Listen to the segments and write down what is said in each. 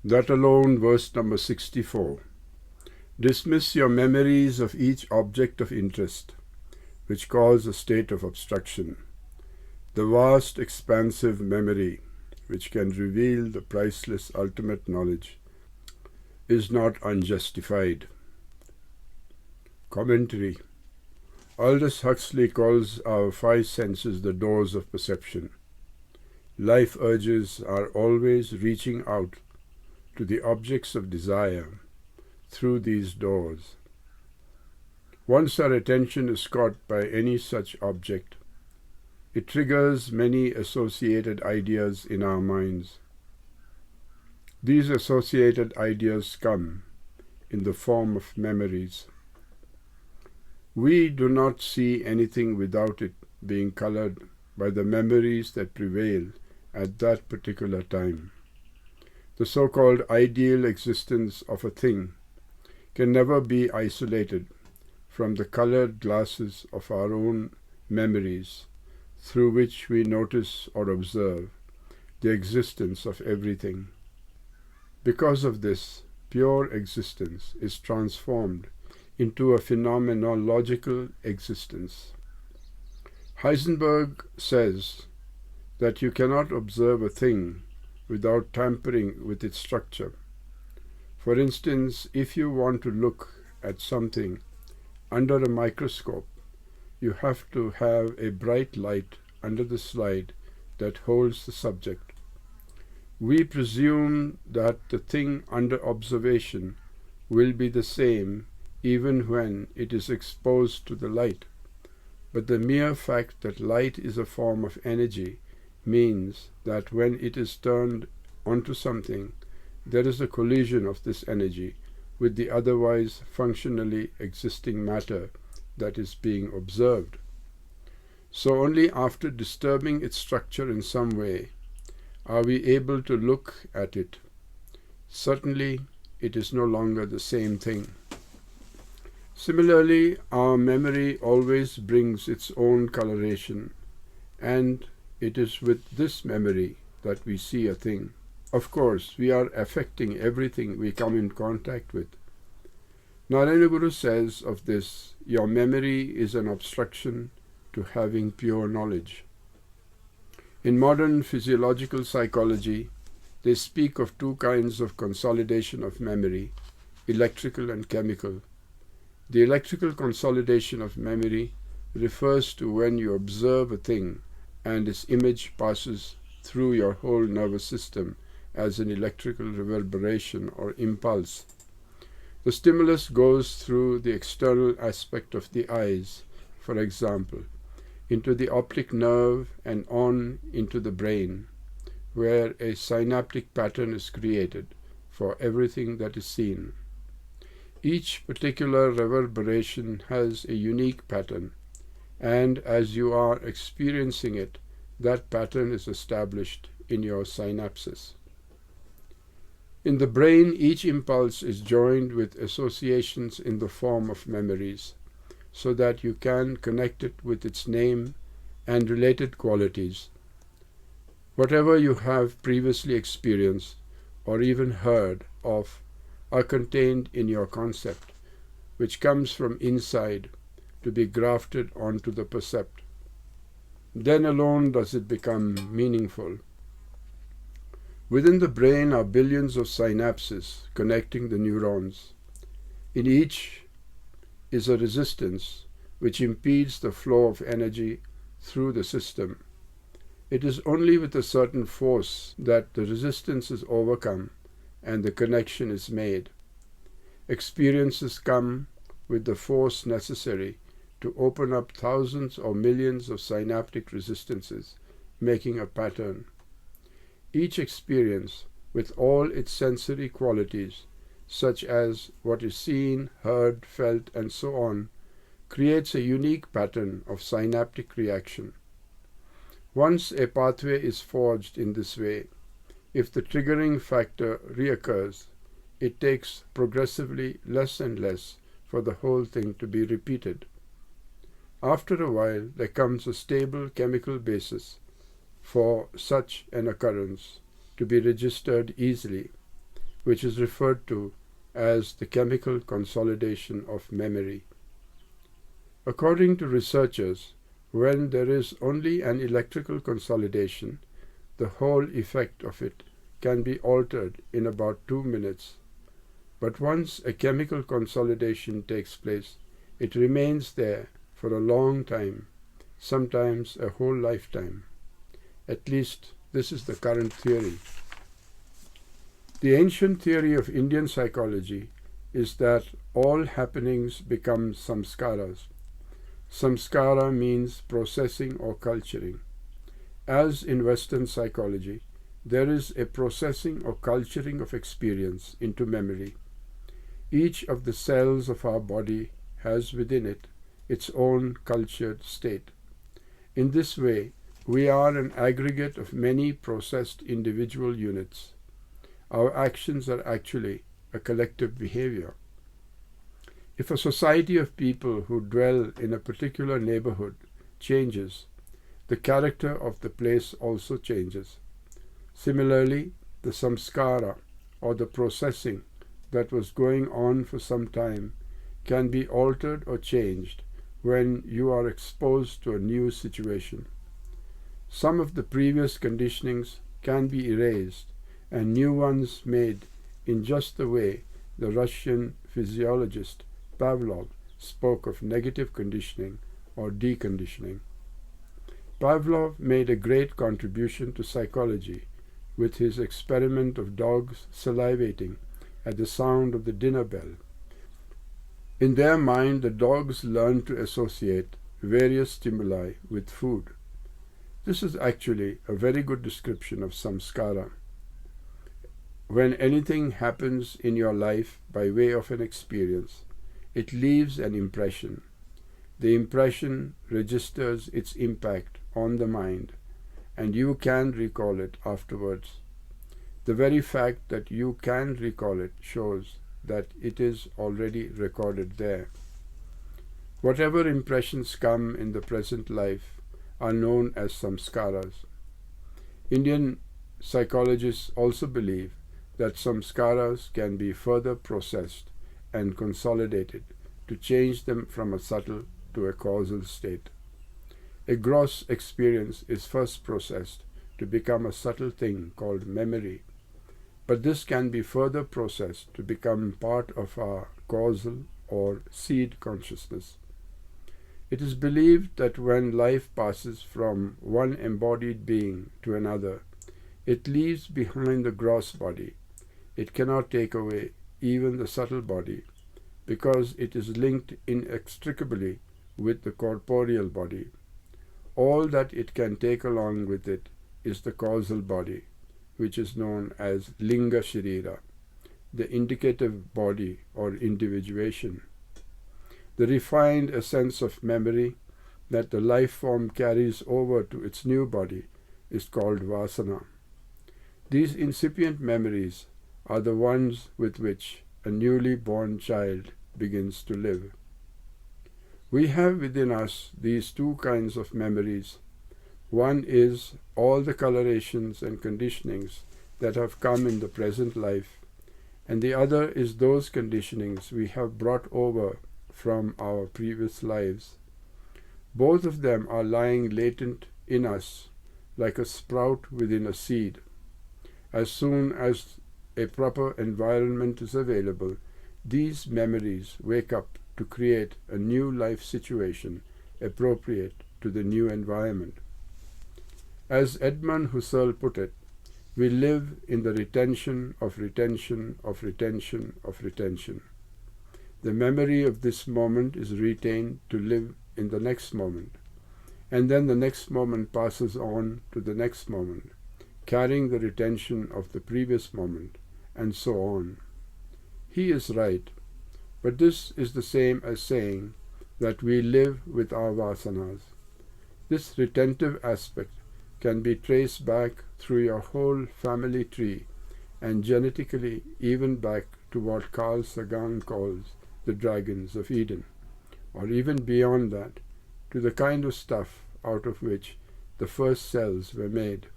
That alone, verse number 64. Dismiss your memories of each object of interest, which cause a state of obstruction. The vast, expansive memory, which can reveal the priceless ultimate knowledge, is not unjustified. Commentary. Aldous Huxley calls our five senses the doors of perception. Life urges are always reaching out to the objects of desire through these doors. Once our attention is caught by any such object, it triggers many associated ideas in our minds. These associated ideas come in the form of memories. We do not see anything without it being colored by the memories that prevail at that particular time. The so-called ideal existence of a thing can never be isolated from the colored glasses of our own memories, through which we notice or observe the existence of everything. Because of this, pure existence is transformed into a phenomenological existence. Heisenberg says that you cannot observe a thing without tampering with its structure. For instance, if you want to look at something under a microscope, you have to have a bright light under the slide that holds the subject. We presume that the thing under observation will be the same even when it is exposed to the light. But the mere fact that light is a form of energy means that when it is turned onto something, there is a collision of this energy with the otherwise functionally existing matter that is being observed. So only after disturbing its structure in some way are we able to look at it. Certainly, it is no longer the same thing. Similarly, our memory always brings its own coloration, and it is with this memory that we see a thing. Of course, we are affecting everything we come in contact with. Narayana Guru says of this, your memory is an obstruction to having pure knowledge. In modern physiological psychology, they speak of two kinds of consolidation of memory, electrical and chemical. The electrical consolidation of memory refers to when you observe a thing and its image passes through your whole nervous system as an electrical reverberation or impulse. The stimulus goes through the external aspect of the eyes, for example, into the optic nerve and on into the brain, where a synaptic pattern is created for everything that is seen. Each particular reverberation has a unique pattern, and as you are experiencing it, that pattern is established in your synapses. In the brain, each impulse is joined with associations in the form of memories, so that you can connect it with its name and related qualities. Whatever you have previously experienced or even heard of are contained in your concept, which comes from inside to be grafted onto the percept. Then alone does it become meaningful. Within the brain are billions of synapses connecting the neurons. In each is a resistance which impedes the flow of energy through the system. It is only with a certain force that the resistance is overcome and the connection is made. Experiences come with the force necessary to open up thousands or millions of synaptic resistances, making a pattern. Each experience, with all its sensory qualities, such as what is seen, heard, felt, and so on, creates a unique pattern of synaptic reaction. Once a pathway is forged in this way, if the triggering factor reoccurs, it takes progressively less and less for the whole thing to be repeated. After a while, there comes a stable chemical basis for such an occurrence to be registered easily, which is referred to as the chemical consolidation of memory. According to researchers, when there is only an electrical consolidation, the whole effect of it can be altered in about 2 minutes. But once a chemical consolidation takes place, it remains there for a long time, sometimes a whole lifetime. At least this is the current theory. The ancient theory of Indian psychology is that all happenings become samskaras. Samskara means processing or culturing. As in Western psychology, there is a processing or culturing of experience into memory. Each of the cells of our body has within it its own cultured state. In this way, we are an aggregate of many processed individual units. Our actions are actually a collective behavior. If a society of people who dwell in a particular neighborhood changes, the character of the place also changes. Similarly, the samskara, or the processing that was going on for some time, can be altered or changed when you are exposed to a new situation. Some of the previous conditionings can be erased and new ones made in just the way the Russian physiologist Pavlov spoke of negative conditioning or deconditioning. Pavlov made a great contribution to psychology with his experiment of dogs salivating at the sound of the dinner bell. In their mind, the dogs learned to associate various stimuli with food. This is actually a very good description of samskara. When anything happens in your life by way of an experience, it leaves an impression. The impression registers its impact on the mind, and you can recall it afterwards. The very fact that you can recall it shows that it is already recorded there. Whatever impressions come in the present life are known as samskaras. Indian psychologists also believe that samskaras can be further processed and consolidated to change them from a subtle to a causal state. A gross experience is first processed to become a subtle thing called memory, but this can be further processed to become part of our causal or seed consciousness. It is believed that when life passes from one embodied being to another, it leaves behind the gross body. It cannot take away even the subtle body, because it is linked inextricably with the corporeal body. All that it can take along with it is the causal body, which is known as linga sharira, the indicative body or individuation. The refined essence of memory that the life form carries over to its new body is called vasana. These incipient memories are the ones with which a newly born child begins to live. We have within us these two kinds of memories. One is all the colorations and conditionings that have come in the present life, and the other is those conditionings we have brought over from our previous lives. Both of them are lying latent in us, like a sprout within a seed. As soon as a proper environment is available, these memories wake up to create a new life situation appropriate to the new environment. As Edmund Husserl put it, we live in the retention of retention of retention of retention. The memory of this moment is retained to live in the next moment, and then the next moment passes on to the next moment, carrying the retention of the previous moment, and so on. He is right, but this is the same as saying that we live with our vasanas. This retentive aspect can be traced back through your whole family tree, and genetically even back to what Carl Sagan calls the dragons of Eden, or even beyond that, to the kind of stuff out of which the first cells were made.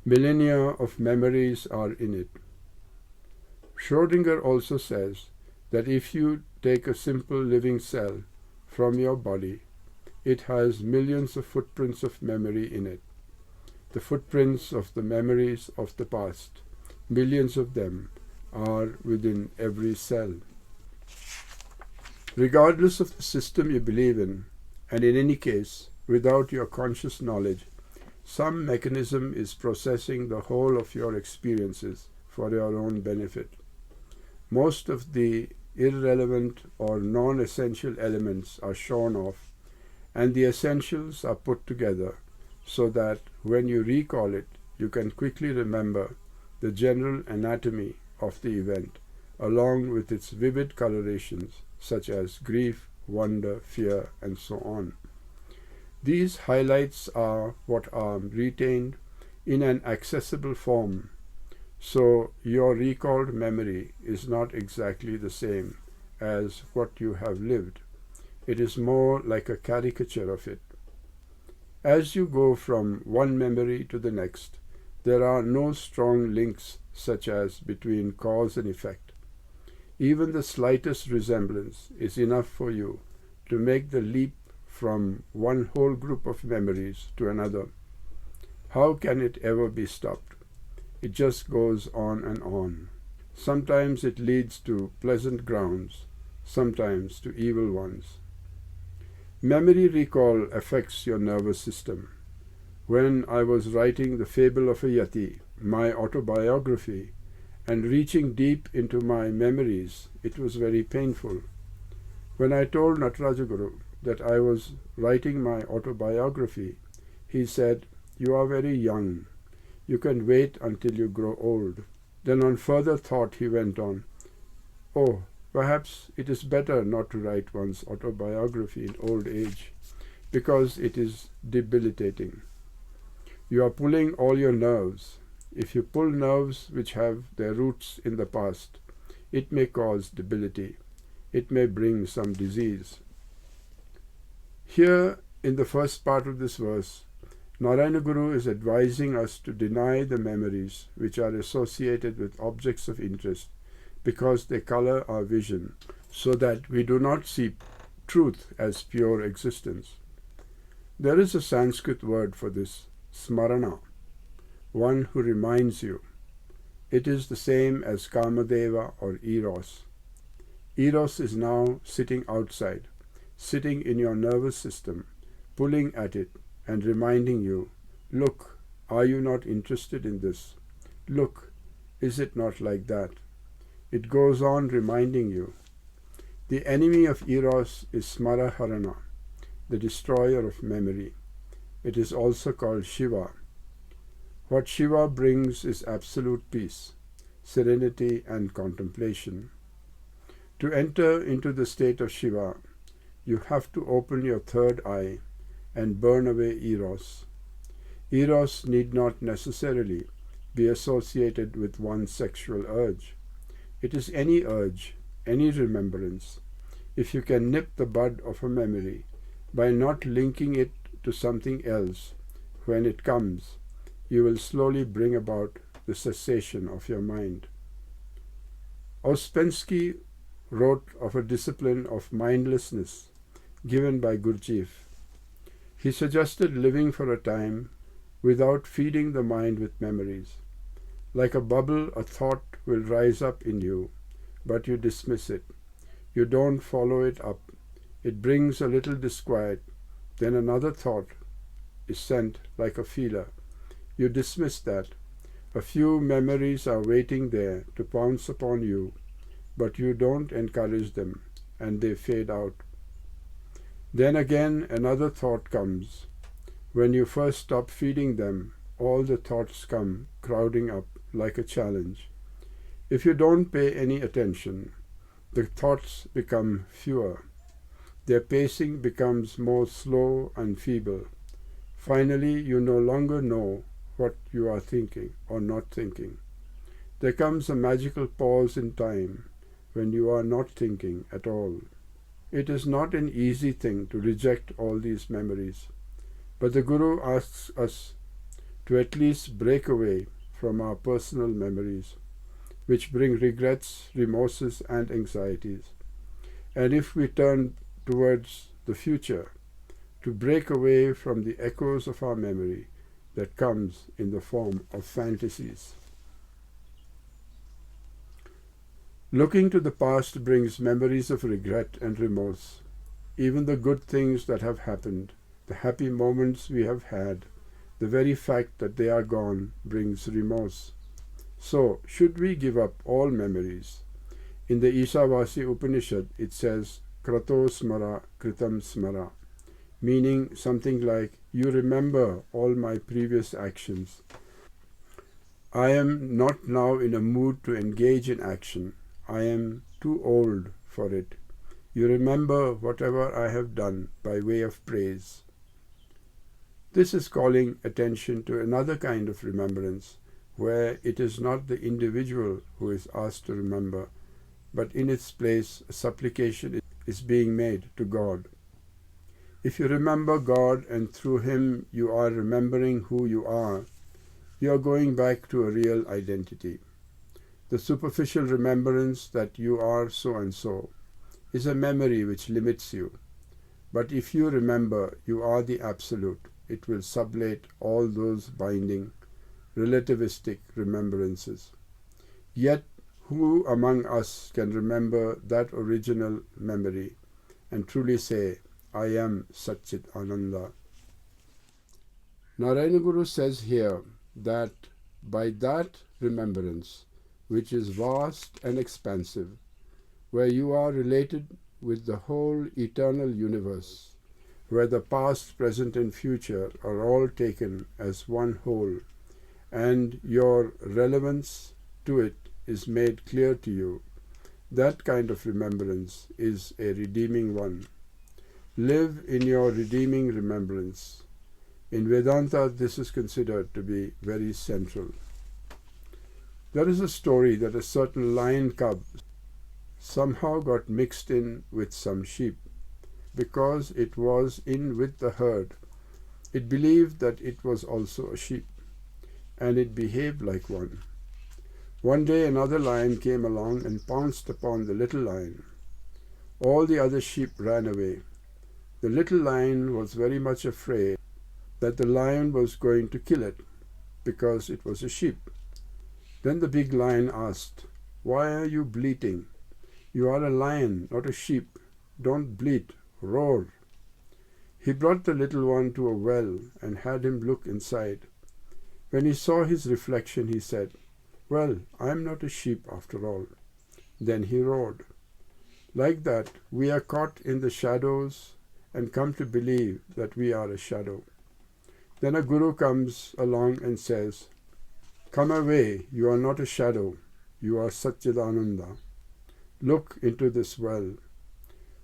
Millennia of memories are in it. Schrödinger also says that if you take a simple living cell from your body, it has millions of footprints of memory in it. The footprints of the memories of the past, millions of them, are within every cell. Regardless of the system you believe in, and in any case, without your conscious knowledge, some mechanism is processing the whole of your experiences for your own benefit. Most of the irrelevant or non-essential elements are shorn off, and the essentials are put together so that when you recall it, you can quickly remember the general anatomy of the event, along with its vivid colorations such as grief, wonder, fear, and so on. These highlights are what are retained in an accessible form, so your recalled memory is not exactly the same as what you have lived. It is more like a caricature of it. As you go from one memory to the next, there are no strong links such as between cause and effect. Even the slightest resemblance is enough for you to make the leap from one whole group of memories to another. How can it ever be stopped? It just goes on and on. Sometimes it leads to pleasant grounds, sometimes to evil ones. Memory recall affects your nervous system. When I was writing The Fable of a Yati, my autobiography, and reaching deep into my memories, it was very painful. When I told Natarajaguru that I was writing my autobiography, he said, "You are very young. You can wait until you grow old." Then on further thought he went on, "Oh, perhaps it is better not to write one's autobiography in old age, because it is debilitating. You are pulling all your nerves. If you pull nerves which have their roots in the past, it may cause debility. It may bring some disease." Here, in the first part of this verse, Narayana Guru is advising us to deny the memories which are associated with objects of interest because they color our vision, so that we do not see truth as pure existence. There is a Sanskrit word for this, smarana, one who reminds you. It is the same as Kamadeva or Eros. Eros is now sitting outside, sitting in your nervous system, pulling at it and reminding you, "Look, are you not interested in this? Look, is it not like that?" It goes on reminding you. The enemy of Eros is Smaraharana, the destroyer of memory. It is also called Shiva. What Shiva brings is absolute peace, serenity, and contemplation. To enter into the state of Shiva, you have to open your third eye and burn away Eros. Eros need not necessarily be associated with one's sexual urge. It is any urge, any remembrance. If you can nip the bud of a memory by not linking it to something else when it comes, you will slowly bring about the cessation of your mind. Ouspensky wrote of a discipline of mindlessness given by Gurdjieff. He suggested living for a time without feeding the mind with memories. Like a bubble, a thought will rise up in you, but you dismiss it. You don't follow it up. It brings a little disquiet. Then another thought is sent like a feeler. You dismiss that. A few memories are waiting there to pounce upon you, but you don't encourage them, and they fade out. Then again another thought comes. When you first stop feeding them, all the thoughts come crowding up like a challenge. If you don't pay any attention, the thoughts become fewer. Their pacing becomes more slow and feeble. Finally, you no longer know what you are thinking or not thinking. There comes a magical pause in time when you are not thinking at all. It is not an easy thing to reject all these memories, but the Guru asks us to at least break away from our personal memories. which bring regrets, remorses, and anxieties. And if we turn towards the future, to break away from the echoes of our memory that comes in the form of fantasies. Looking to the past brings memories of regret and remorse. Even the good things that have happened, the happy moments we have had, the very fact that they are gone brings remorse. So, should we give up all memories? In the Ishavasi Upanishad, it says, Krato smara kritam smara, meaning something like, you remember all my previous actions. I am not now in a mood to engage in action. I am too old for it. You remember whatever I have done by way of praise. This is calling attention to another kind of remembrance, where it is not the individual who is asked to remember, but in its place a supplication is being made to God. If you remember God and through Him you are remembering who you are going back to a real identity. The superficial remembrance that you are so and so is a memory which limits you. But if you remember you are the Absolute, it will sublate all those binding, relativistic remembrances. Yet, who among us can remember that original memory and truly say, I am Satchit Ananda? Narayana Guru says here that by that remembrance, which is vast and expansive, where you are related with the whole eternal universe, where the past, present, and future are all taken as one whole, and your relevance to it is made clear to you, that kind of remembrance is a redeeming one. Live in your redeeming remembrance. In Vedanta, this is considered to be very central. There is a story that a certain lion cub somehow got mixed in with some sheep. Because it was in with the herd, it believed that it was also a sheep, and it behaved like one. One day another lion came along and pounced upon the little lion. All the other sheep ran away. The little lion was very much afraid that the lion was going to kill it, because it was a sheep. Then the big lion asked, Why are you bleating? You are a lion, not a sheep. Don't bleat. Roar. He brought the little one to a well and had him look inside. When he saw his reflection, he said, Well, I am not a sheep after all. Then he roared. Like that, we are caught in the shadows and come to believe that we are a shadow. Then a guru comes along and says, Come away, you are not a shadow, you are Satchidananda. Look into this well.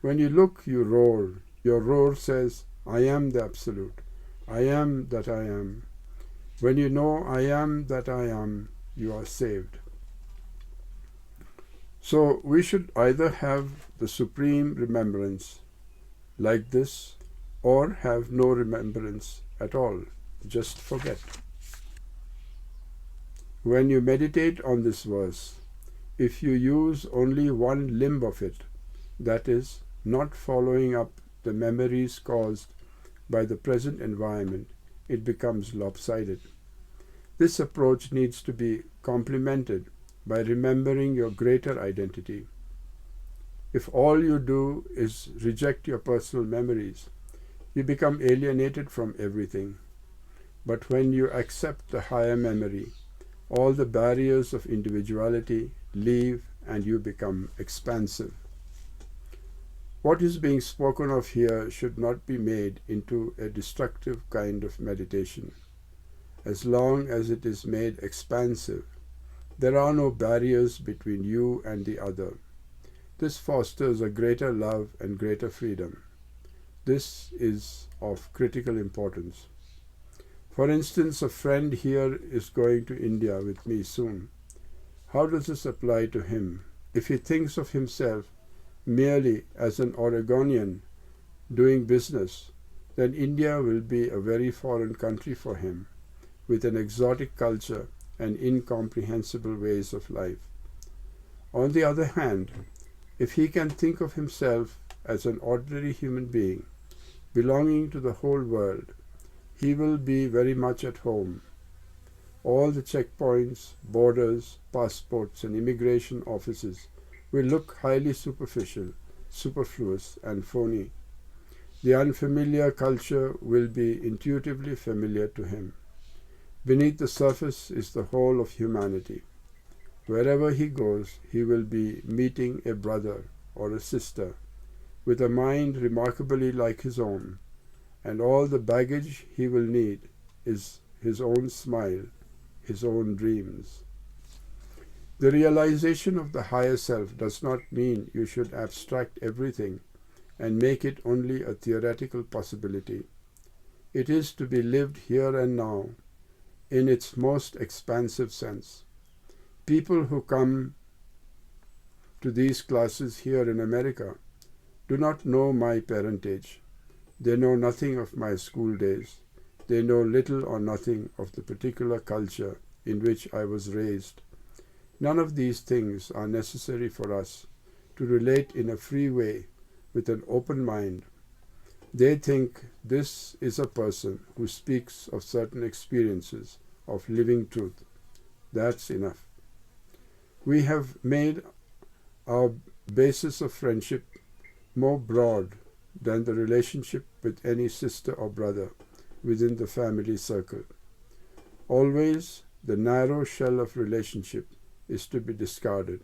When you look, you roar. Your roar says, I am the Absolute. I am that I am. When you know I am that I am, you are saved. So we should either have the supreme remembrance like this, or have no remembrance at all. Just forget. When you meditate on this verse, if you use only one limb of it, that is, not following up the memories caused by the present environment, it becomes lopsided. This approach needs to be complemented by remembering your greater identity. If all you do is reject your personal memories, you become alienated from everything. But when you accept the higher memory, all the barriers of individuality leave and you become expansive. What is being spoken of here should not be made into a destructive kind of meditation. As long as it is made expansive, there are no barriers between you and the other. This fosters a greater love and greater freedom. This is of critical importance. For instance, a friend here is going to India with me soon. How does this apply to him? If he thinks of himself merely as an Oregonian doing business, then India will be a very foreign country for him, with an exotic culture and incomprehensible ways of life. On the other hand, if he can think of himself as an ordinary human being, belonging to the whole world, he will be very much at home. All the checkpoints, borders, passports, and immigration offices will look highly superficial, superfluous, and phony. The unfamiliar culture will be intuitively familiar to him. Beneath the surface is the whole of humanity. Wherever he goes, he will be meeting a brother or a sister with a mind remarkably like his own, and all the baggage he will need is his own smile, his own dreams. The realization of the higher self does not mean you should abstract everything and make it only a theoretical possibility. It is to be lived here and now in its most expansive sense. People who come to these classes here in America do not know my parentage. They know nothing of my school days. They know little or nothing of the particular culture in which I was raised. None of these things are necessary for us to relate in a free way with an open mind. They think this is a person who speaks of certain experiences of living truth. That's enough. We have made our basis of friendship more broad than the relationship with any sister or brother within the family circle. Always the narrow shell of relationship is to be discarded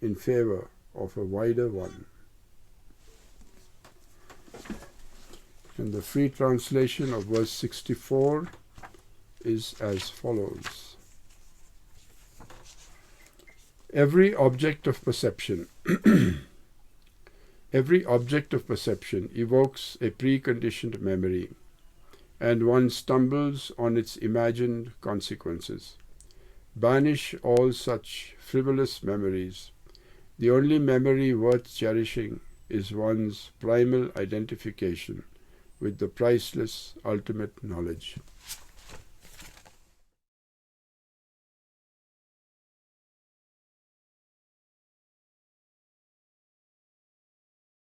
in favor of a wider one. And the free translation of verse 64 is as follows. Every object of perception evokes a preconditioned memory, and one stumbles on its imagined consequences. Banish all such frivolous memories. The only memory worth cherishing is one's primal identification with the priceless ultimate knowledge.